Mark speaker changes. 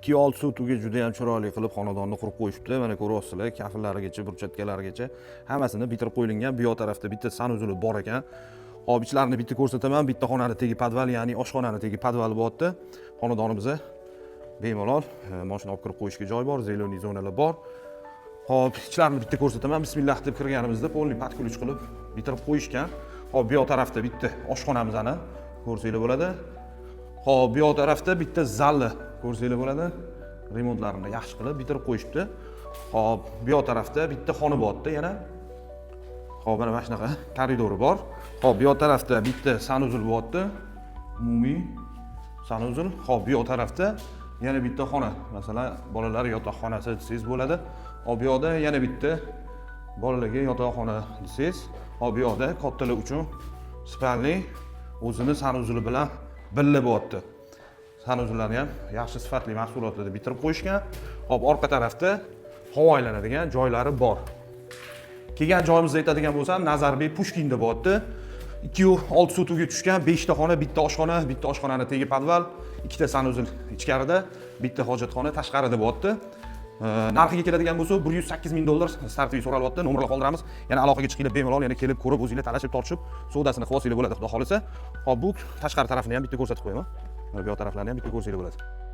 Speaker 1: 2 olti sutkaga juda ham chiroyli qilib xonadonni qurib qo'yishibdi. Mana ko'ryapsizlar, kafillarigacha, burchatkalarigacha hammasini bitirib qo'yilgan. Bu yoq tarafda bitta sanuzuli bor ekan. Hop, ichlarini bitta ko'rsataman. Bitta xonani tegi podval, ya'ni oshxonani tegi podval bo'lyapti. Xonadonimizda bemalol mashina olib kirib qo'yishga joy bor, zeleniy zonalar bor. Hop, ichlarini bitta ko'rsataman. Bismillah deb kirganimizda polniy podключ qilib bitirib qo'yishgan. Hop, bu yoq tarafda bitta oshxonamizni ko'rsanglar bo'ladi. Hop, bu yoq tarafda bitta zalni ko'rsanglar bo'ladi. Remontlarini yaxshi qilib bitirib qo'yishibdi. Hop, bu yoq tarafda bitta xona bo'lyapti yana. Hop, mana shunaqa koridori bor. Hop, bu yoq tarafda bitta sanuzul bo'lyapti. Umumiy sanuzul. Hop, bu yoq tarafda yana bitta xona. Masalan, bolalar yotoqxonasi desangiz bo'ladi. Hop, bu yoqda yana bitta bolalarga yotoqxona desangiz. Hop, bu yoqda kattalar uchun spalni o'zini sanuzuli bilan birga bo'lyapti. Sanuzullarni ham yaxshi sifatli mahsulotlarda bitirib qo'yishgan. Hop, orqa tarafda havo aylanadigan joylari bor. Kelgan joyimizda aytadigan bo'lsam, Nazarbek Pushkinda bo'lyapti. 2.6 sotuvga tushgan 5 ta xona, bitta oshxona, bitta oshxonani tegi podval, 2 ta sanuzul ichkarida, bitta hojatxona tashqarida bo'lyapti. Narxiga keladigan bo'lsa, $108,000 startviy so'ralyapti. Nomerlar qoldiramiz. Yana aloqaga chiqinglar, bemalol yana kelib ko'rib, o'zingizlar talashib tortishib, savdosini qilib olsanglar bo'ladi, xudo xolisa. Hop, bu tashqari tarafini ham bitta ko'rsatib qo'yaman. Mana bu yoq taraflarni ham bitta ko'rsanglar bo'ladi.